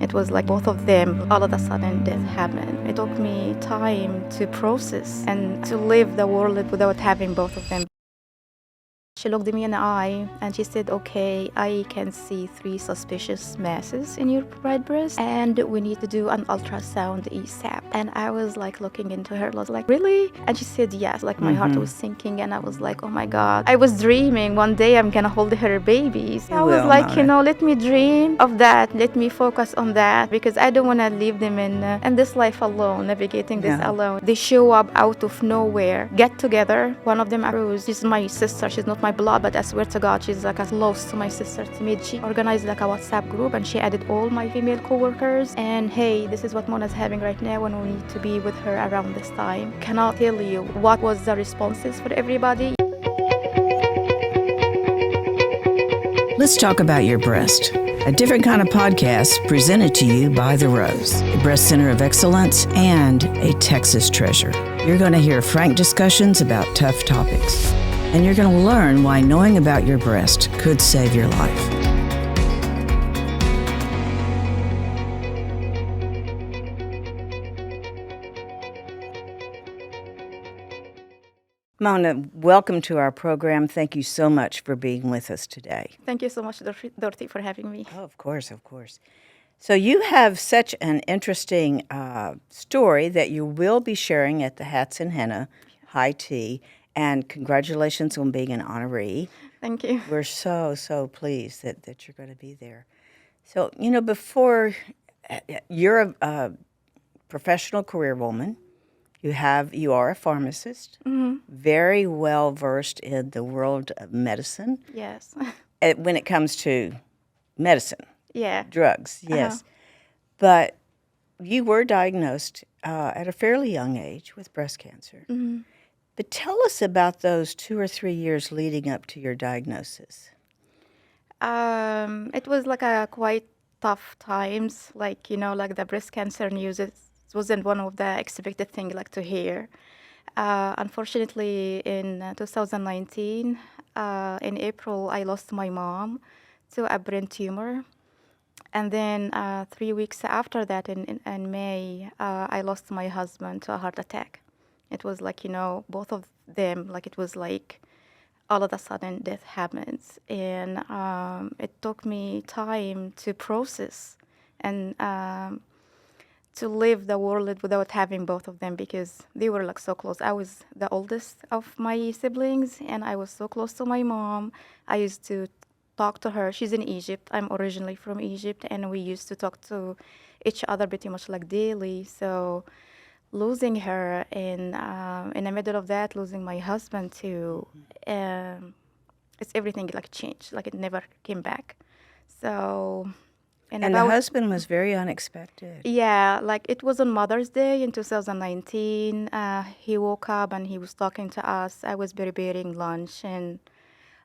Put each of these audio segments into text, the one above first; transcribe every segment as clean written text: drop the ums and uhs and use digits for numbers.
It was like both of them, all of a sudden death happened. It took me time to process and to live the world without having both of them. She looked me in the eye and she said, okay, I can see 3 suspicious masses in your right breast and we need to do an ultrasound ASAP. And I was like looking into her, I was like, really? And she said yes, like my heart was sinking and I was like, oh my God. I was dreaming one day I'm gonna hold her babies. I was like, let me dream of that. Let me focus on that because I don't wanna leave them in this life alone, navigating this alone. They show up out of nowhere, get together. One of them, Rose, she's my sister. She's not my blood, but I swear to God, she's like as close to my sister to me. She organized like a WhatsApp group and she added all my female co-workers. And hey, this is what Mona's having right now and we need to be with her around this time. Cannot tell you what was the responses for everybody. Let's talk about your breast. A different kind of podcast presented to you by The Rose, a breast center of excellence and a Texas treasure. You're going to hear frank discussions about tough topics. And you're going to learn why knowing about your breast could save your life. Mona, welcome to our program. Thank you so much for being with us today. Thank you so much, Dorothy, for having me. Oh, of course. So you have such an interesting story that you will be sharing at the Hats and Henna High Tea. And congratulations on being an honoree. Thank you. We're so pleased that you're going to be there. So, before you're a professional career woman, you are a pharmacist, very well versed in the world of medicine. Yes. When it comes to medicine. Yeah. Drugs, yes. But you were diagnosed at a fairly young age with breast cancer. Mm-hmm. But tell us about those 2 or 3 years leading up to your diagnosis. It was like a quite tough times, like the breast cancer news. It wasn't one of the expected thing like to hear. Unfortunately, in 2019, in April, I lost my mom to a brain tumor. And then 3 weeks after that, in May, I lost my husband to a heart attack. It was like, both of them, like it was like all of a sudden death happens. And it took me time to process and to live the world without having both of them because they were like so close. I was the oldest of my siblings and I was so close to my mom. I used to talk to her. She's in Egypt. I'm originally from Egypt and we used to talk to each other pretty much like daily. So losing her in the middle of that, losing my husband too, it's everything like changed, like it never came back. So, and the husband was very unexpected. Yeah, like it was on Mother's Day in 2019. He woke up and he was talking to us. I was preparing lunch and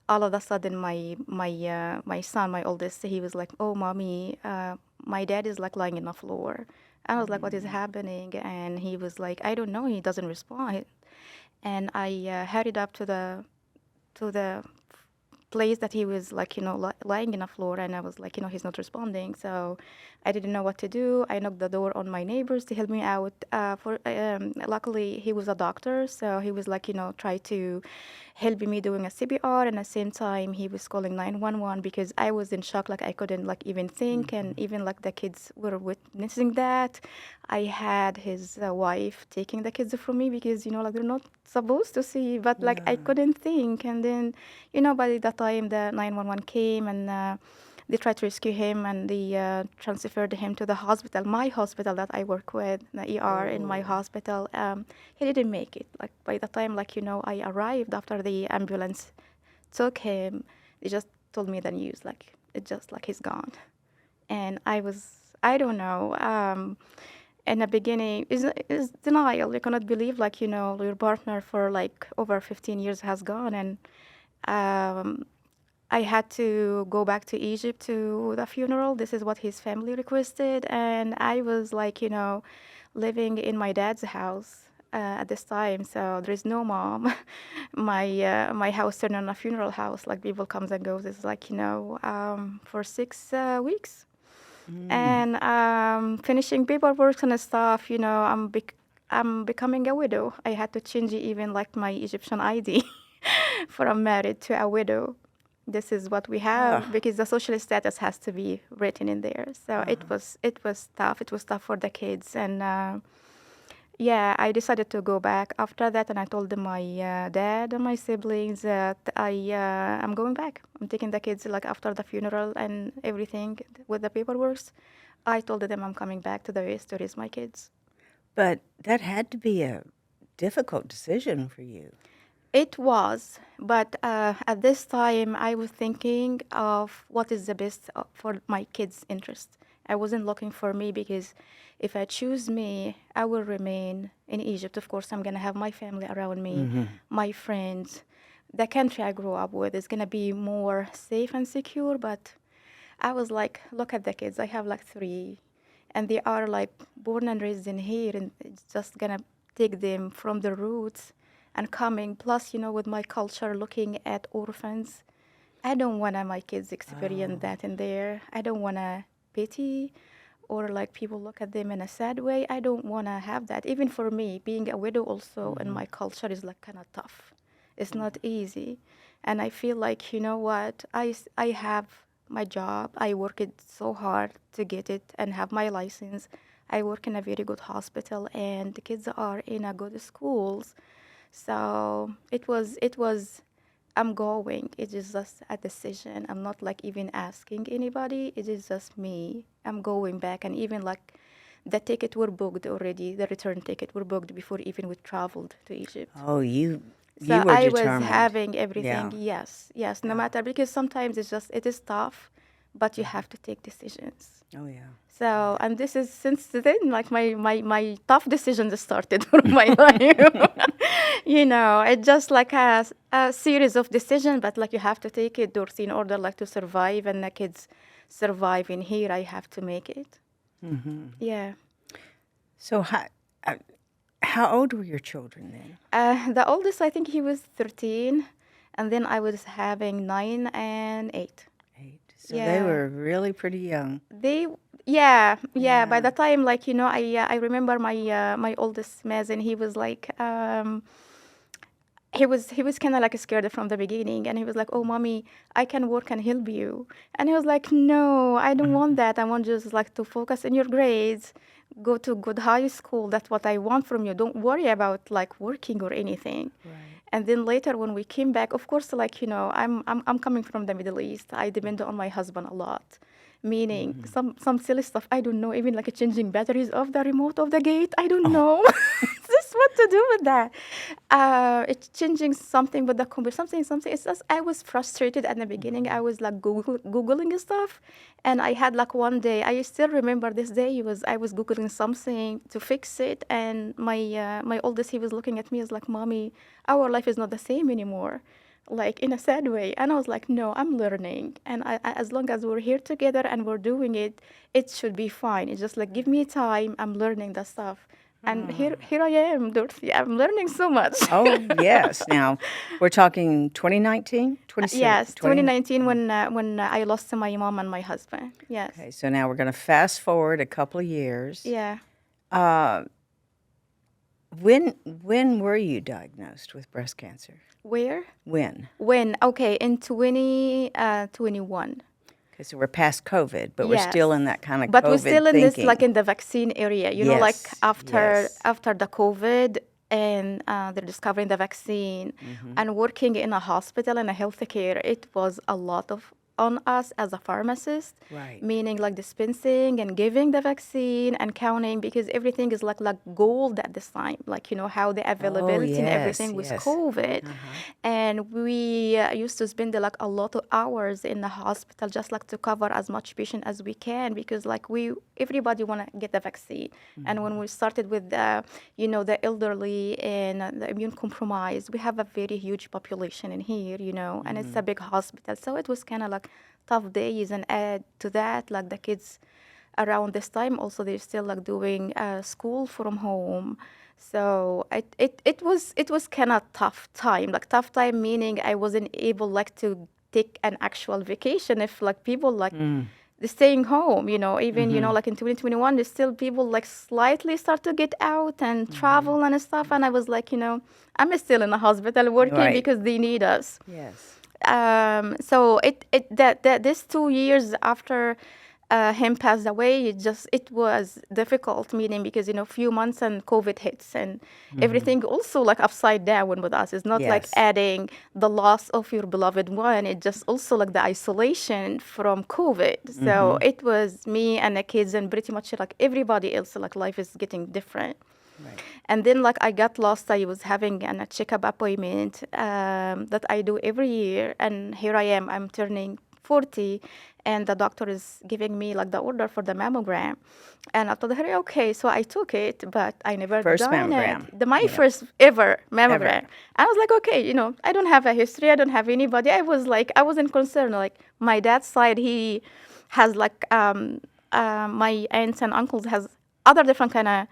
all of a sudden my son, my oldest, he was like, oh, mommy, my dad is like lying on the floor. I was like, what is happening? And he was like, I don't know. He doesn't respond. And I hurried up to the place that he was like, lying in the floor. And I was like, he's not responding. So I didn't know what to do. I knocked the door on my neighbors to help me out. Luckily, he was a doctor. So he was like, try to help me doing a CPR. And at the same time, he was calling 911 because I was in shock. Like I couldn't like even think. And even like the kids were witnessing that. I had his wife taking the kids from me because, like they're not supposed to see. But like I couldn't think. And then, by the time the 911 came and they tried to rescue him and they transferred him to the hospital, my hospital that I work with, the ER in my hospital. He didn't make it. Like by the time, I arrived after the ambulance took him, they just told me the news, like it's just like he's gone. And I don't know. In the beginning, is denial. You cannot believe, your partner for like over 15 years has gone, and I had to go back to Egypt to the funeral. This is what his family requested, and I was like, living in my dad's house at this time. So there is no mom. My house turned on a funeral house. Like people comes and goes. It's like for 6 weeks. And finishing paperwork and stuff, I'm becoming a widow. I had to change even like my Egyptian ID from married to a widow. This is what we have because the social status has to be written in there. So it was tough. It was tough for the kids, and yeah, I decided to go back after that, and I told my dad and my siblings that I'm going back. I'm taking the kids like after the funeral and everything with the paperwork. I told them I'm coming back to the US to raise my kids. But that had to be a difficult decision for you. It was, but at this time I was thinking of what is the best for my kids' interest. I wasn't looking for me because if I choose me, I will remain in Egypt. Of course, I'm gonna have my family around me, my friends. The country I grew up with is gonna be more safe and secure. But I was like, look at the kids. I have like three, and they are like born and raised in here, and it's just gonna take them from the roots and coming. Plus, with my culture, looking at orphans, I don't want my kids experience that in there. I don't want to pity or like people look at them in a sad way. I don't want to have that. Even for me, being a widow also in my culture is like kind of tough. It's not easy. And I feel like, you know what, I have my job. I worked so hard to get it and have my license. I work in a very good hospital and the kids are in a good schools. So it was I'm going. It is just a decision. I'm not like even asking anybody. It is just me. I'm going back, and even like the ticket were booked already. The return ticket were booked before even we traveled to Egypt. Oh, you So were I was determined. having everything. Yeah. Yes. No matter, because sometimes it is tough, but you have to take decisions. Oh, yeah. So, and this is since then, like my tough decisions started for my life. It's just like a series of decisions, but like you have to take it, Dorothy, in order like to survive, and the kids survive in here. I have to make it. Yeah. So how old were your children then? The oldest, I think he was 13, and then I was having 9 and 8. 8. So they were really pretty young. Yeah. By the time, like I remember my oldest Mazen. He was like, he was kind of like scared from the beginning, and he was like, "Oh, mommy, I can work and help you." And he was like, "No, I don't want that. I want just like to focus in your grades, go to good high school. That's what I want from you. Don't worry about like working or anything." Right. And then later when we came back, of course, like I'm coming from the Middle East. I depend on my husband a lot, meaning some silly stuff I don't know, even like changing batteries of the remote of the gate. I don't know just what to do with that. It's changing something with the computer, something. It's just I was frustrated at the beginning. I was like googling stuff, and I had like one day. I still remember this day. I was googling something to fix it, and my oldest, he was looking at me as like, "Mommy, our life is not the same anymore." Like in a sad way. And I was like, no, I'm learning, and as long as we're here together and we're doing it, it should be fine. It's just like, give me time, I'm learning the stuff. And here I am, Dorothy. I'm learning so much. Oh, yes. Now, we're talking 2019? Yes, 2019 when I lost my mom and my husband. Yes. Okay, so now we're going to fast forward a couple of years. Yeah. When were you diagnosed with breast cancer? Where? When? Okay, in 2021. Okay, so we're past COVID, but we're still in that kind of But COVID we're still in thinking. this, like in the vaccine area, like Yes, after yes. after the COVID, and they're discovering the vaccine, and working in a hospital and a healthcare, it was a lot on us as a pharmacist, Right. meaning like dispensing and giving the vaccine and counting, because everything is like gold at this time, like how the availability and everything was yes. COVID. And we used to spend like a lot of hours in the hospital just like to cover as much patient as we can, because like everybody want to get the vaccine. And when we started with the elderly and the immune compromised, we have a very huge population in here, and it's a big hospital, so it was kind of like tough days. And add to that, like the kids around this time also, they're still like doing school from home. So it was kind of tough time, meaning I wasn't able like to take an actual vacation. If like people like staying home, even, like in 2021, there's still people like slightly start to get out and travel and stuff. And I was like, I'm still in the hospital working Right. because they need us. Yes. So that this 2 years after him passed away, it was difficult, meaning because few months and COVID hits and everything also like upside down with us. It's not like Yes. adding the loss of your beloved one. It just also like the isolation from COVID. So it was me and the kids and pretty much like everybody else. Like life is getting different. Right. And then, like, I got lost. I was having a checkup appointment that I do every year. And here I am. I'm turning 40. And the doctor is giving me, like, the order for the mammogram. And I told her, okay. So I took it, but I never First done mammogram. it. My Yeah. first ever mammogram. Ever. I was like, okay, I don't have a history. I don't have anybody. I wasn't concerned. Like, my dad's side, he has, like, my aunts and uncles has other different kind of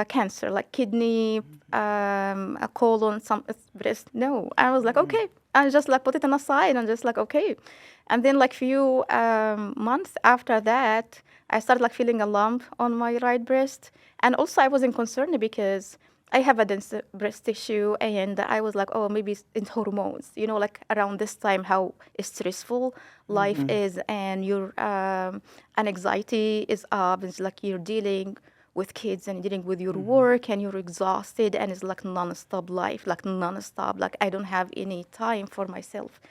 cancer, like kidney, a colon, some breast. No, I was like, okay. I just like put it on the side and just like, okay. And then like few months after that, I started like feeling a lump on my right breast. And also I wasn't concerned because I have a dense breast tissue and I was like, oh, maybe it's hormones, like around this time, how stressful life is and your anxiety is up. It's like you're dealing with kids and dealing with your work and you're exhausted and it's like non-stop life, like non-stop. Like I don't have any time for myself.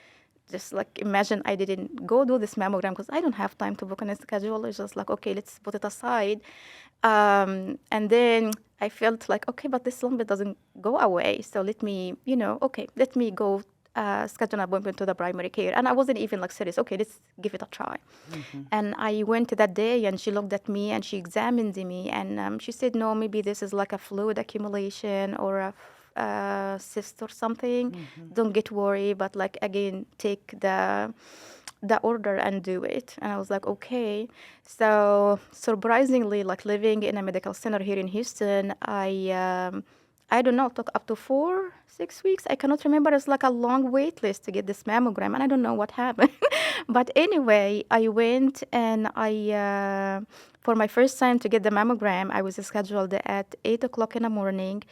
Just like imagine I didn't go do this mammogram because I don't have time to book on a schedule. It's just like, okay, let's put it aside. And then I felt like, okay, but this lump doesn't go away. So let me, let me go schedule an appointment to the primary care. And I wasn't even like serious. Okay, let's give it a try. And I went that day and she looked at me and she examined me and she said, no, maybe this is like a fluid accumulation or a cyst or something. Don't get worried, but like again, take the order and do it. And I was like, okay. So surprisingly, like living in a medical center here in Houston, I don't know, took up to 6 weeks. I cannot remember. It's like a long wait list to get this mammogram, and I don't know what happened. But anyway, I went and for my first time to get the mammogram, I was scheduled at 8 o'clock in the morning.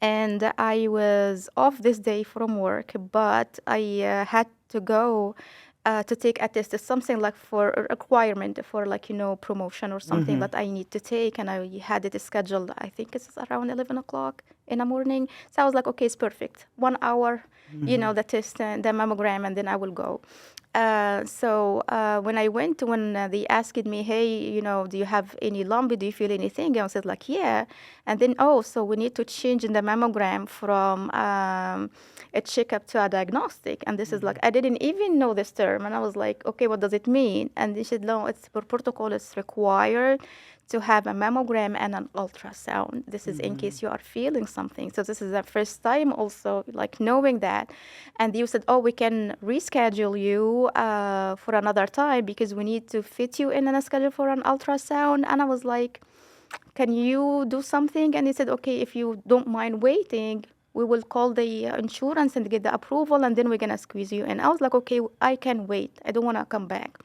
And I was off this day from work, but I had to go to take a test. It's something like for a requirement for like, promotion or something that I need to take. And I had it scheduled, I think it's around 11 o'clock in the morning. So I was like, okay, it's perfect. 1 hour, the test and the mammogram, and then I will go. So when I went, when they asked me, hey, do you have any lump? Do you feel anything? I said like, yeah. And then, so we need to change in the mammogram from a checkup to a diagnostic. And this is like, I didn't even know this term. And I was like, okay, what does it mean? And they said, no, it's per protocol, it's required to have a mammogram and an ultrasound. This is in case you are feeling something. So this is the first time also like knowing that. And you said, we can reschedule you for another time because we need to fit you in a schedule for an ultrasound. And I was like, can you do something? And he said, okay, if you don't mind waiting, we will call the insurance and get the approval, and then we're going to squeeze you in. I was like, okay, I can wait. I don't want to come back.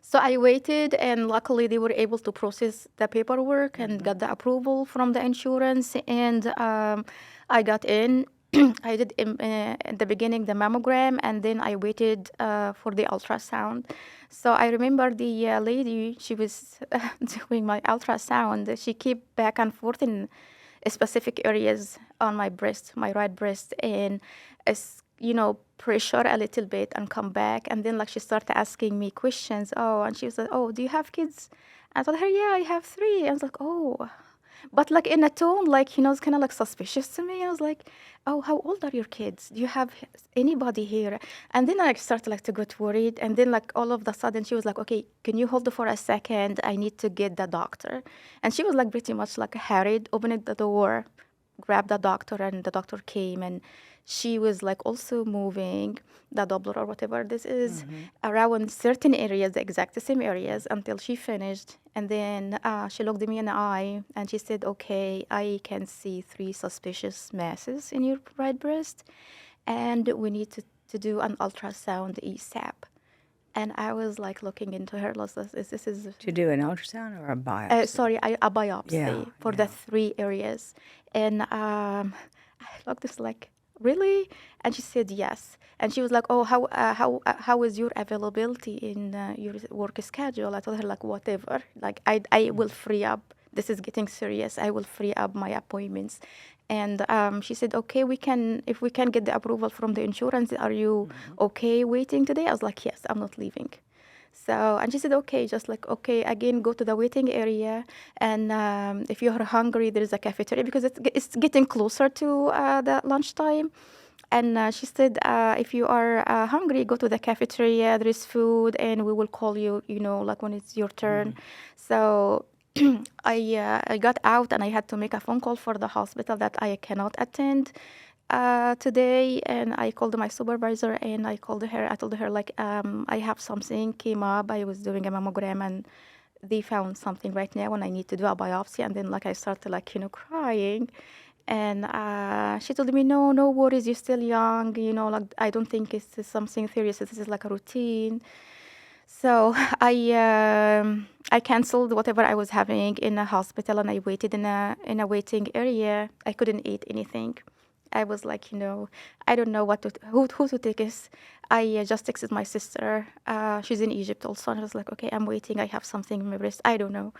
So I waited, and luckily they were able to process the paperwork and got the approval from the insurance, and I got in. I did at the beginning the mammogram, and then I waited for the ultrasound. So I remember the lady, she was doing my ultrasound. She kept back and forth in specific areas on my breast, my right breast, and pressure a little bit and come back. And then like she started asking me questions. And she was like, do you have kids? I told her, yeah, I have 3. I was like, but like in a tone, like, it's kind of like suspicious to me. I was like, how old are your kids? Do you have anybody here? And then I started like to get worried. And then like all of a sudden she was like, okay, can you hold it for a second? I need to get the doctor. And she was like pretty much like hurried, opened the door, grabbed the doctor, and the doctor came, and she was like also moving the Doppler or whatever this is around certain areas, the exact same areas, until she finished. And then she looked at me in the eye and she said, okay, I can see 3 suspicious masses in your right breast, and we need to do an ultrasound ASAP. And I was like looking into her, this is To do an ultrasound or a biopsy? sorry, a biopsy for the yeah. 3 areas. And I looked this like, really? And she said yes. And she was like, oh, how is your availability in your work schedule? I told her like, whatever. Like I will free up. This is getting serious. I will free up my appointments. And she said, okay, if we can get the approval from the insurance, are you okay waiting today? I was like, yes, I'm not leaving. So, and she said, okay, just like, okay, again, go to the waiting area. And if you're hungry, there's a cafeteria because it's getting closer to the lunchtime. And she said, if you are hungry, go to the cafeteria. There is food, and we will call you, like when it's your turn. So I got out, and I had to make a phone call for the hospital that I cannot attend today. And I called my supervisor, and I told her like, I have something came up. I was doing a mammogram, and they found something right now, and I need to do a biopsy. And then like I started like crying. And she told me, no worries, you're still young, like I don't think it's something serious. This is like a routine. So I canceled whatever I was having in a hospital, and I waited in a waiting area. I couldn't eat anything. I was like, I don't know who to take us. I just texted my sister. She's in Egypt also, and I was like, okay, I'm waiting. I have something in my wrist. I don't know.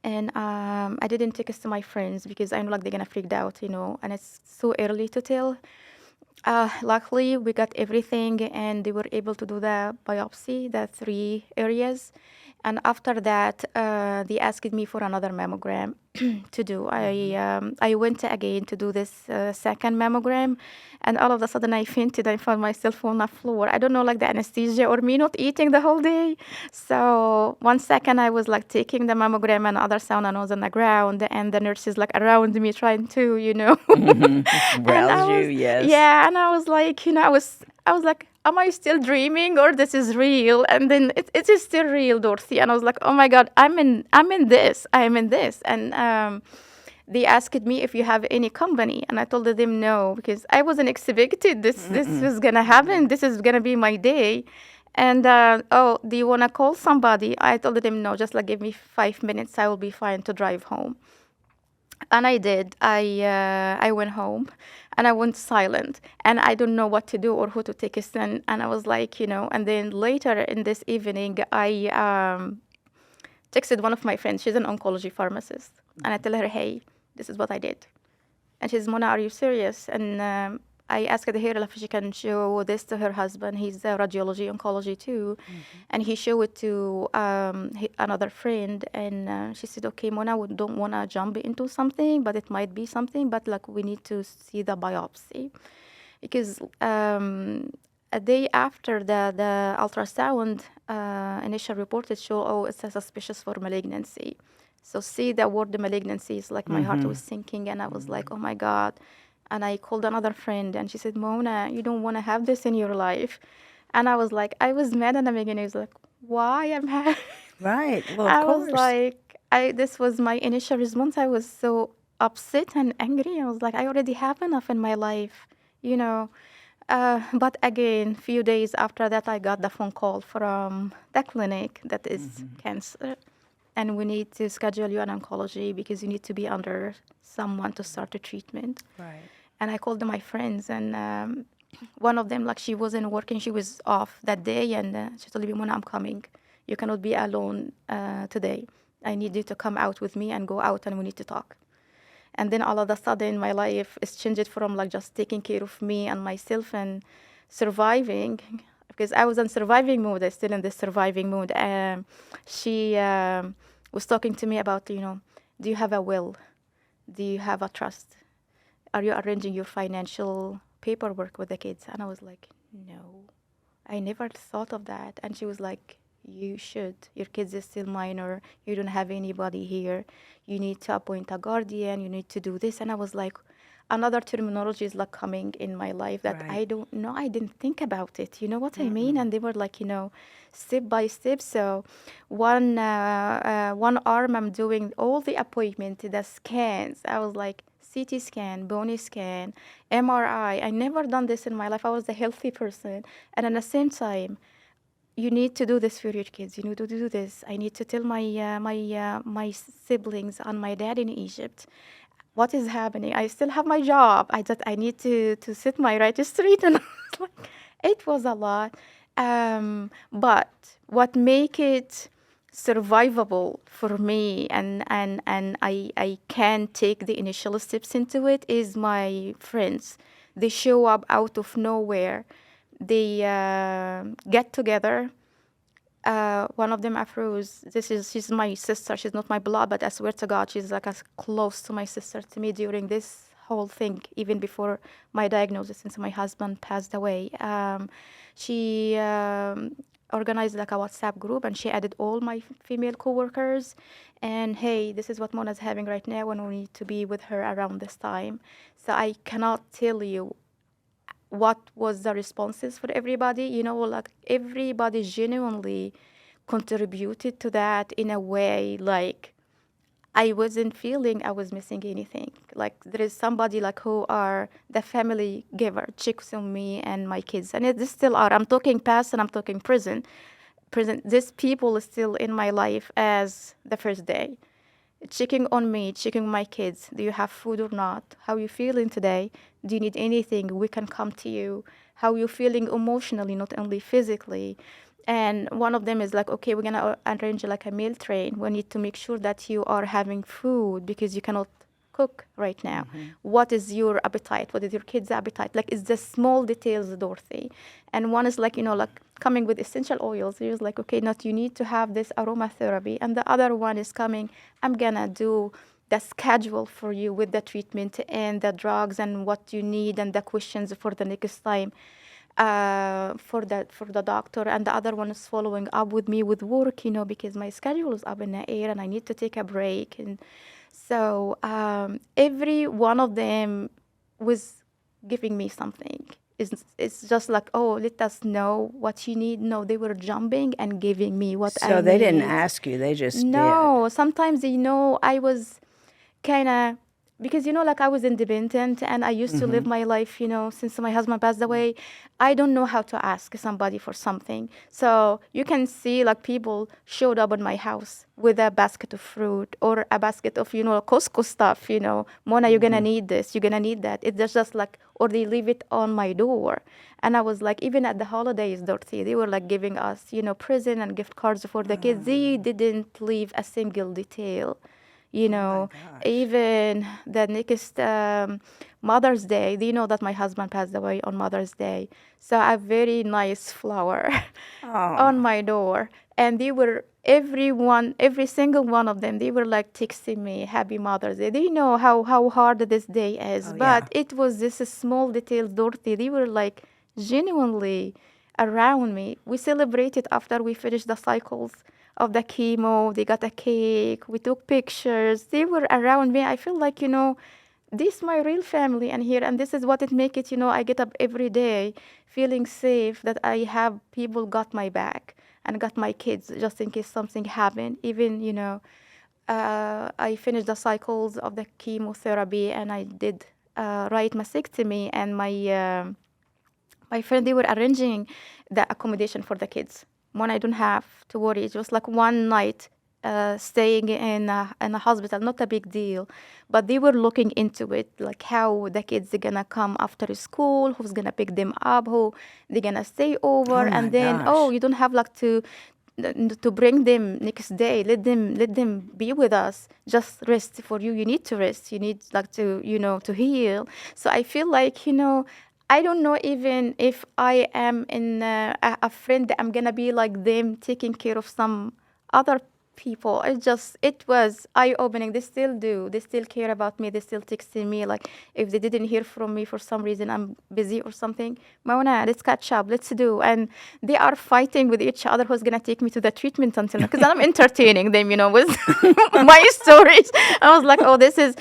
And I didn't text to my friends because I know like they're gonna freak out, and it's so early to tell. Luckily, we got everything, and they were able to do the biopsy, the 3 areas. And after that, they asked me for another mammogram to do. I went again to do this second mammogram, and all of a sudden I fainted. I found myself on the floor. I don't know, like the anesthesia or me not eating the whole day. So 1 second I was like taking the mammogram, and other sound I was on the ground, and the nurses like around me trying to, and Rouse you, yes. yeah, and I was like, I was like, am I still dreaming or this is real? And then it is still real, Dorothy. And I was like, oh my God, I'm in this. And they asked me if you have any company, and I told them no because I wasn't expected this was gonna happen. This is gonna be my day. And oh, do you wanna call somebody? I told them no. Just like give me 5 minutes. I will be fine to drive home. And I did. I went home, and I went silent, and I don't know what to do or who to take us in. And I was like, And then later in this evening, I texted one of my friends. She's an oncology pharmacist, and I tell her, "Hey, this is what I did." And she's, Mona, are you serious? And I asked her if she can show this to her husband. He's a radiology oncology too. And he showed it to another friend. And she said, okay, Mona, we don't want to jump into something, but it might be something. But like we need to see the biopsy. Because a day after the ultrasound, initial report, it showed, oh, it's suspicious for malignancy. So see the word malignancy is like my heart was sinking, and I was like, oh my God. And I called another friend, and she said, Mona, you don't want to have this in your life. And I was like, I was mad in the beginning. I was like, why am I? Right. Well, of I course. was like, this was my initial response. I was so upset and angry. I was like, I already have enough in my life, But again, few days after that, I got the phone call from the clinic that is cancer. And we need to schedule you an oncology because you need to be under someone to start the treatment. Right. And I called my friends, and one of them, like, she wasn't working. She was off that day, and she told me, Mona, I'm coming. You cannot be alone today. I need you to come out with me and go out, and we need to talk. And then all of a sudden, my life is changed from, like, just taking care of me and myself and surviving, because I was in surviving mode. I'm still in this surviving mode. She was talking to me about, do you have a will? Do you have a trust? Are you arranging your financial paperwork with the kids? And I was like, no, I never thought of that. And she was like, you should. Your kids is still minor. You don't have anybody here. You need to appoint a guardian. You need to do this. And I was like, another terminology is like coming in my life that Right. I don't know. I didn't think about it. You know what I mean? And they were like, step by step. So one arm, I'm doing all the appointment, the scans. I was like, CT scan, bony scan, MRI. I never done this in my life. I was a healthy person. And at the same time, you need to do this for your kids. You need to do this. I need to tell my siblings and my dad in Egypt what is happening. I still have my job. I need to set my registry. And like, it was a lot. But what make it survivable for me, and I can take the initial steps into it, is my friends. They show up out of nowhere. They get together. One of them, Afroz, she's my sister. She's not my blood, but I swear to God, she's like as close to my sister to me during this whole thing, even before my diagnosis, since my husband passed away. She organized like a WhatsApp group, and she added all my female coworkers. And hey, this is what Mona's having right now, and we need to be with her around this time. So I cannot tell you what was the responses for everybody. Like everybody genuinely contributed to that in a way, like I wasn't feeling I was missing anything. Like there is somebody like who are the family giver, checks on me and my kids, and they still are. I'm talking past and I'm talking present. These people are still in my life as the first day, checking on me, checking my kids. Do you have food or not? How you feeling today? Do you need anything? We can come to you. How you feeling emotionally, not only physically. And one of them is like, okay, we're gonna arrange like a meal train. We need to make sure that you are having food because you cannot cook right now. What is your appetite? What is your kids' appetite? Like, it's the small details, Dorothy. And one is like, like coming with essential oils. He was like, okay, not you need to have this aromatherapy. And the other one is coming, I'm gonna do the schedule for you with the treatment and the drugs and what you need and the questions for the next time for the doctor. And the other one is following up with me with work, because my schedule is up in the air and I need to take a break. And so every one of them was giving me something. It's just like, oh, let us know what you need. No, they were jumping and giving me what I need. So they didn't ask you, they just No, sometimes, I was kind of, because, like I was independent and I used to live my life, since my husband passed away. I don't know how to ask somebody for something. So you can see like people showed up in my house with a basket of fruit or a basket of, Costco stuff, Mona, you're going to need this, you're going to need that. It's just like, or they leave it on my door. And I was like, even at the holidays, Dorothy, they were like giving us, present and gift cards for the kids. They didn't leave a single detail. Even the next Mother's Day, do you know that my husband passed away on Mother's Day? So a very nice flower on my door. And they were, every single one of them, they were like texting me, Happy Mother's Day. They know how hard this day is. But it was this small details, Dorothy. They were like genuinely around me. We celebrated after we finished the cycles of the chemo. They got a cake. We took pictures. They were around me. I feel like, this is my real family and here, and this is what it make it, I get up every day feeling safe that I have people got my back and got my kids just in case something happened. Even, I finished the cycles of the chemotherapy and I did right mastectomy, and my friend, they were arranging the accommodation for the kids. One, I don't have to worry. It was like one night staying in a hospital, not a big deal. But they were looking into it, like how the kids are going to come after school, who's going to pick them up, who they're going to stay over. And then, you don't have like to bring them next day. Let them be with us. Just rest for you. You need to rest. You need like to, to heal. So I feel like, I don't know even if I am in a friend that I'm going to be like them, taking care of some other people. It was eye-opening. They still do. They still care about me. They still texting me. Like, if they didn't hear from me for some reason, I'm busy or something. Mauna, let's catch up. Let's do. And they are fighting with each other who's going to take me to the treatment until now. Because I'm entertaining them, with my stories. I was like, oh, this is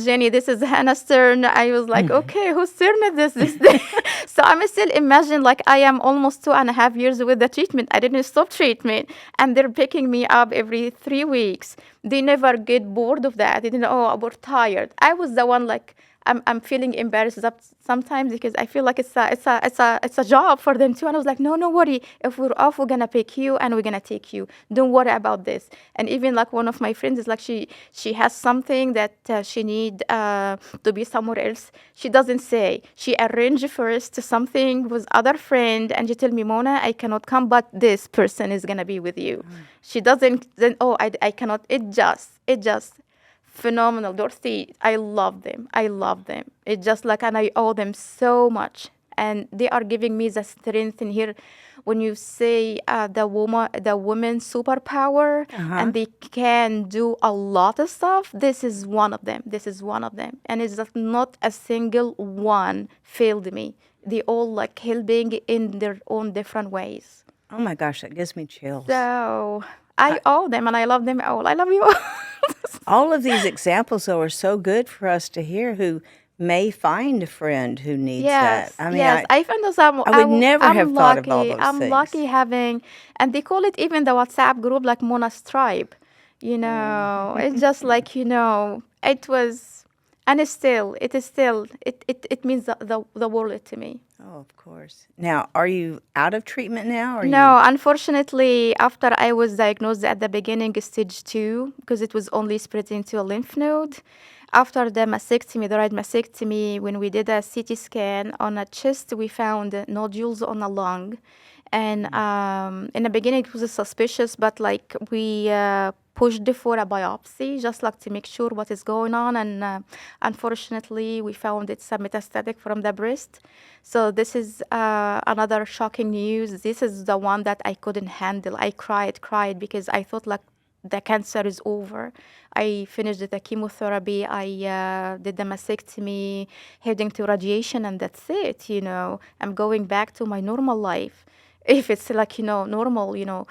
Jenny. This is Henna's turn. I was like, okay, whose turn is this day? So I'm still imagine like I am almost 2.5 years with the treatment. I didn't stop treatment. And they're picking me up every 3 weeks. They never get bored of that. They didn't, we're tired. I was the one like, I'm feeling embarrassed sometimes because I feel like it's a job for them too. And I was like, no, no worry. If we're off, we're gonna pick you and we're gonna take you. Don't worry about this. And even like one of my friends is like she has something that she need to be somewhere else. She doesn't say. She arranged first something with other friend, and she tell me, Mona, I cannot come, but this person is gonna be with you. She doesn't. Then I cannot. It just phenomenal. Dorothy, I love them. I love them. It's just like, and I owe them so much. And they are giving me the strength in here. When you say the woman superpower, and they can do a lot of stuff, this is one of them. This is one of them. And it's just not a single one failed me. They all like helping in their own different ways. Oh my gosh, that gives me chills. So I owe them and I love them all. I love you all. All of these examples, though, are so good for us to hear who may find a friend who needs Yes, that. I mean, yes. I found those. I would never I'm have thought of all lucky. those I'm things. lucky having, and they call it even the WhatsApp group like Mona's tribe. It's just like it was, and it is still, it means the world to me. Oh, of course. Now, are you out of treatment now? Or No, unfortunately, after I was diagnosed at the beginning, stage 2, because it was only spreading to a lymph node. After the mastectomy, the right mastectomy, when we did a CT scan on a chest, we found nodules on a lung. And in the beginning, it was suspicious, but like we pushed for a biopsy, just like to make sure what is going on. And unfortunately, we found it's a metastatic from the breast. So this is another shocking news. This is the one that I couldn't handle. I cried because I thought like the cancer is over. I finished the chemotherapy. I did the mastectomy, heading to radiation, and that's it. I'm going back to my normal life. If it's like normal,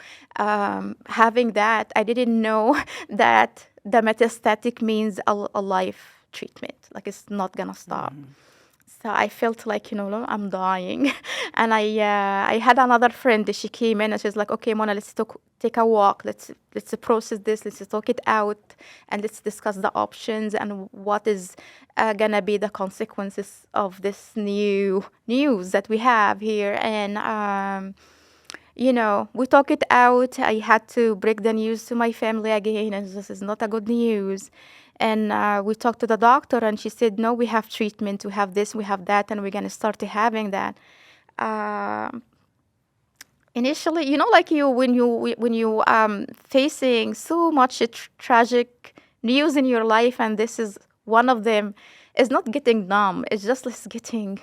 having that, I didn't know that the metastatic means a life treatment. Like it's not gonna stop. So I felt like, I'm dying. And I had another friend that she came in and she's like, okay, Mona, let's take a walk. Let's process this. Let's talk it out and let's discuss the options and what is gonna be the consequences of this new news that we have here. And we talk it out. I had to break the news to my family again, and this is not a good news. And we talked to the doctor, and she said, no, we have treatment, we have this, we have that, and we're going to start having that. Initially, like when you facing so much tragic news in your life, and this is one of them, is not getting numb. It's just like getting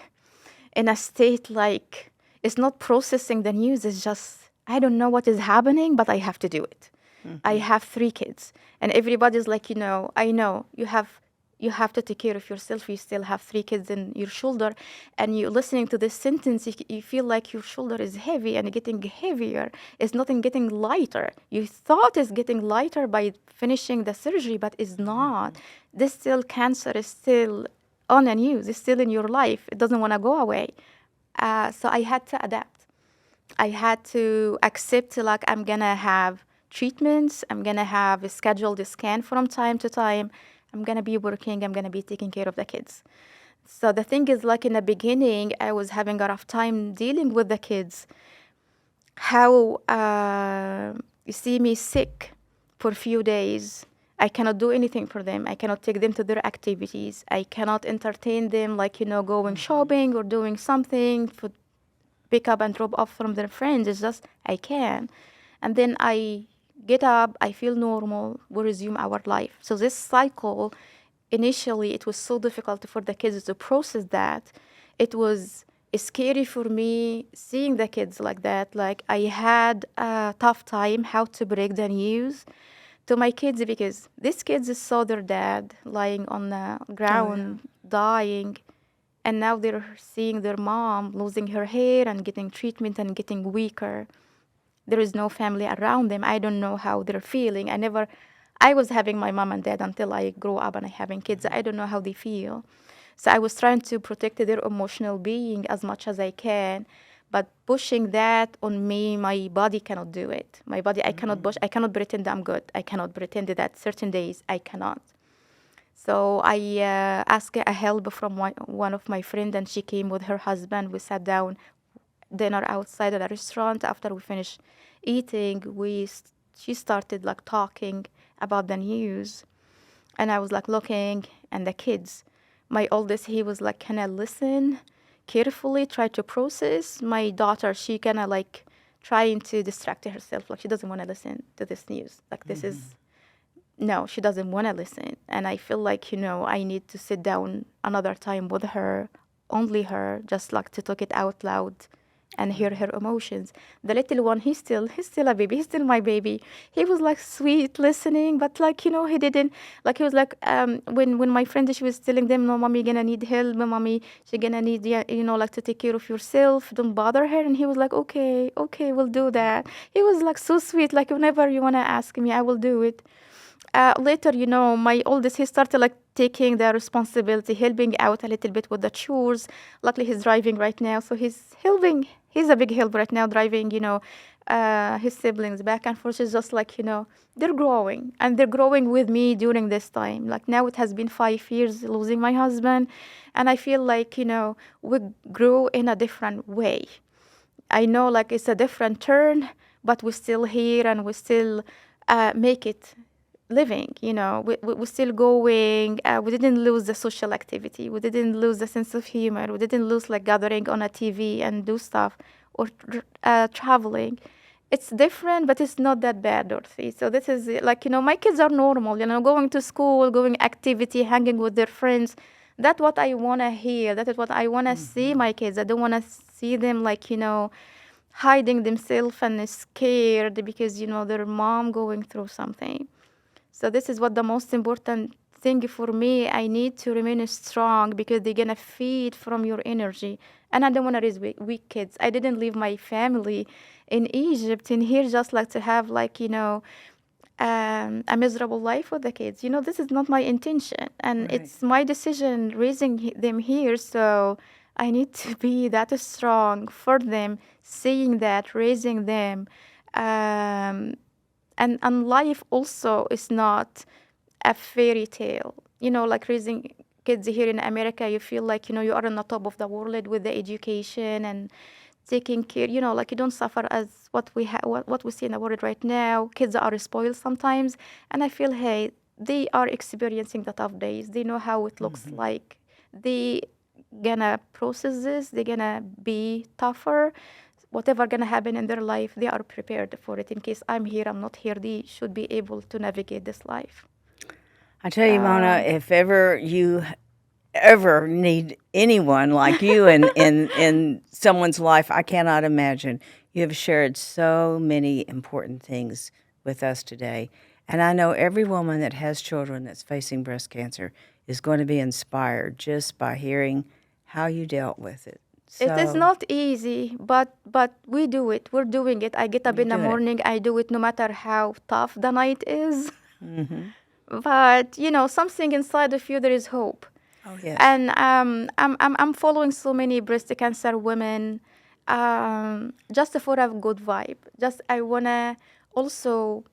in a state like it's not processing the news. It's just, I don't know what is happening, but I have to do it. I have 3 kids, and everybody's like, I know you have to take care of yourself. You still have 3 kids in your shoulder, and you listening to this sentence, you feel like your shoulder is heavy and getting heavier. It's not getting lighter. You thought it's getting lighter by finishing the surgery, but it's not. This still cancer is still on the news. It's still in your life. It doesn't want to go away. So I had to adapt. I had to accept like I'm gonna have treatments. I'm gonna have a scheduled scan from time to time. I'm gonna be working. I'm gonna be taking care of the kids. So the thing is, like in the beginning, I was having a rough time dealing with the kids. How you see me sick for a few days. I cannot do anything for them. I cannot take them to their activities. I cannot entertain them like, going shopping or doing something for pick up and drop off from their friends. It's just, I can. And then I get up, I feel normal, we resume our life. So this cycle, initially, it was so difficult for the kids to process that. It was scary for me seeing the kids like that. Like I had a tough time how to break the news to my kids because these kids saw their dad lying on the ground, dying, and now they're seeing their mom losing her hair and getting treatment and getting weaker. There is no family around them. I don't know how they're feeling. I was having my mom and dad until I grew up and I having kids. I don't know how they feel. So I was trying to protect their emotional being as much as I can. But pushing that on me, my body cannot do it. My body, I cannot push. I cannot pretend I'm good. I cannot pretend that certain days I cannot. So I asked a help from one of my friends, and she came with her husband. We sat down dinner outside at a restaurant. After we finished eating, she started like talking about the news, and I was like looking, and the kids. My oldest, he was like, "Can I listen carefully, try to process?" My daughter, she kind of like trying to distract herself, like she doesn't want to listen to this news. Like this is no, she doesn't want to listen. And I feel like, I need to sit down another time with her, only her, just like to talk it out loud and hear her emotions. The little one, he's still a baby. He's still my baby. He was like sweet listening, but like, he didn't, like he was like, when my friend, she was telling them, no, mommy gonna need help. Mommy, she gonna need, yeah, like to take care of yourself. Don't bother her. And he was like, okay, we'll do that. He was like so sweet. Like whenever you want to ask me, I will do it. Later, my oldest, he started like taking the responsibility, helping out a little bit with the chores. Luckily, he's driving right now, so he's helping. He's a big help right now, driving, his siblings back and forth. It's just like, they're growing, and they're growing with me during this time. Like now, it has been 5 years losing my husband, and I feel like, we grew in a different way. I know like it's a different turn, but we're still here, and we still make it living. We're still going. We didn't lose the social activity. We didn't lose the sense of humor. We didn't lose like gathering on a TV and do stuff, or traveling. It's different, but it's not that bad, Dorothy. So this is like, my kids are normal, going to school, going activity, hanging with their friends. That's what I want to hear. That is what I want to see my kids. I don't want to see them like, hiding themselves and scared because, their mom going through something. So this is what the most important thing for me. I need to remain strong because they're gonna feed from your energy. And I don't want to raise weak kids. I didn't leave my family in Egypt in here just like to have like, a miserable life with the kids. This is not my intention, and Right. it's my decision raising them here. So I need to be that strong for them, seeing that, raising them. Um, and life also is not a fairy tale. Like raising kids here in America, you feel like, you are on the top of the world with the education and taking care, like you don't suffer as what we see in the world right now. Kids are spoiled sometimes, and I feel, hey, they are experiencing the tough days. They know how it looks like. They gonna process this. They're gonna be tougher. Whatever gonna happen in their life, they are prepared for it. In case I'm here, I'm not here, they should be able to navigate this life. I tell you, Mona, So if ever you ever need anyone like you in someone's life, I cannot imagine. You have shared so many important things with us today. And I know every woman that has children that's facing breast cancer is going to be inspired just by hearing how you dealt with it. it is So not easy, but we do it. We're doing it. I get up you're in the doing it. morning. I do it no matter how tough the night is. Mm-hmm. But something inside of you, there is hope. Oh, yes. And I'm following so many breast cancer women, just for a good vibe. Just I wanna also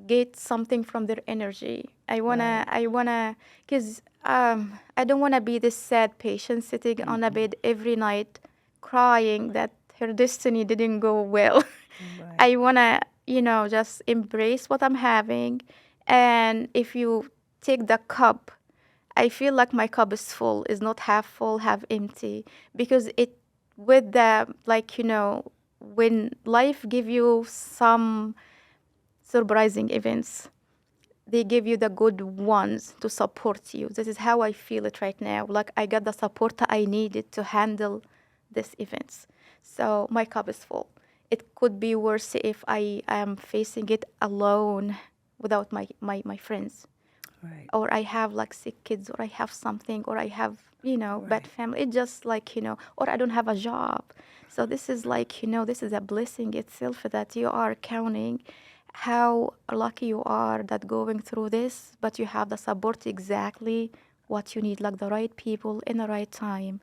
get something from their energy. Cause I don't wanna be this sad patient sitting on a bed every night, crying that her destiny didn't go well. Right. I wanna, just embrace what I'm having, and if you take the cup, I feel like my cup is full, is not half full, half empty. Because it, with the, like, when life give you some surprising events, they give you the good ones to support you. This is how I feel it right now. Like I got the support I needed to handle these events. So my cup is full. It could be worse if I am facing it alone without my friends, Right. or I have like sick kids, or I have something, or I have, bad Right. family. It just like, or I don't have a job. So this is like, this is a blessing itself that you are counting how lucky you are that going through this, but you have the support exactly what you need, like the right people in the right time.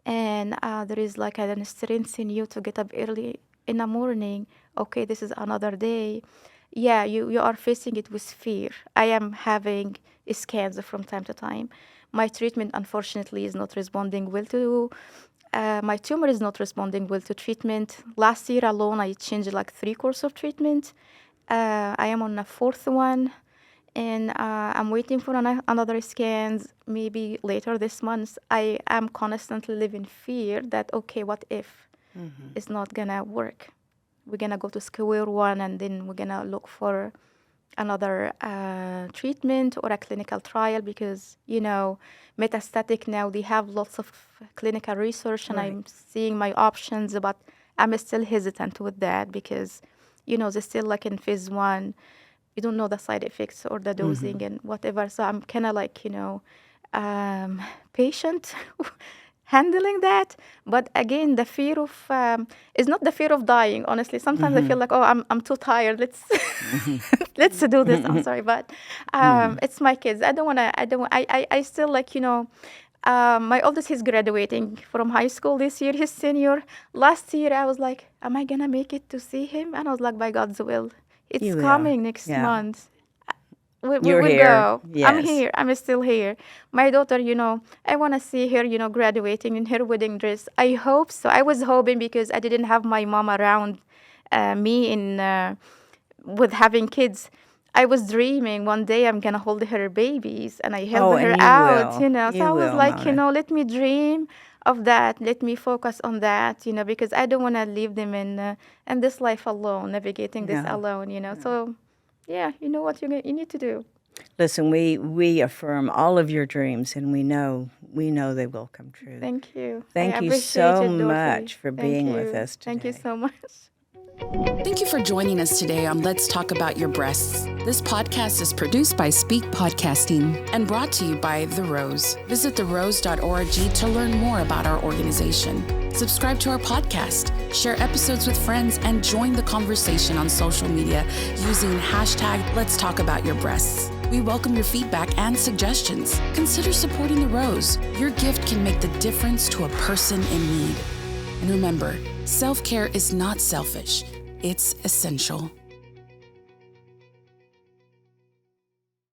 And there is like a strength in you to get up early in the morning. Okay, this is another day. Yeah, you are facing it with fear. I am having, scans from time to time. My treatment, unfortunately, is not responding well to. My tumor is not responding well to treatment. Last year alone, I changed like 3 courses of treatment. I am on a 4th one, and I'm waiting for another scans maybe later this month. I am constantly living fear that, okay, what if it's not gonna work? We're gonna go to square one, and then we're gonna look for another treatment or a clinical trial, because metastatic now, they have lots of clinical research, and Right. I'm seeing my options, but I'm still hesitant with that because they're still like in phase 1. You don't know the side effects or the dosing and whatever, so I'm kind of like patient handling that. But again, the fear of is not the fear of dying, honestly. Sometimes I feel like, oh, I'm too tired, let's let's do this. I'm sorry, but it's my kids. I still like my oldest, he's graduating from high school this year, he's senior. Last year I was like, am I gonna make it to see him? And I was like, by God's will, it's You will. coming next Yeah. month. You're We'll here. go. I'm Yes. here. I'm still here. My daughter, I want to see her, graduating in her wedding dress. I hope so. I was hoping, because I didn't have my mom around me with having kids. I was dreaming one day I'm going to hold her babies, and I held her and you out, will. So You I was will, like, Mona. let me dream of that. Let me focus on that, because I don't want to leave them in this life alone, navigating this No. alone, So, yeah, you know what you need to do. Listen, we affirm all of your dreams, and we know they will come true. Thank you. Thank I you appreciate so it, Dorothy. much for Thank being you. with us today. Thank you so much. Thank you for joining us today on Let's Talk About Your Breasts. This podcast is produced by Speak Podcasting and brought to you by The Rose. Visit therose.org to learn more about our organization. Subscribe to our podcast, share episodes with friends, and join the conversation on social media using hashtag Let's Talk About Your Breasts. We welcome your feedback and suggestions. Consider supporting The Rose. Your gift can make the difference to a person in need. And remember, self-care is not selfish, it's essential.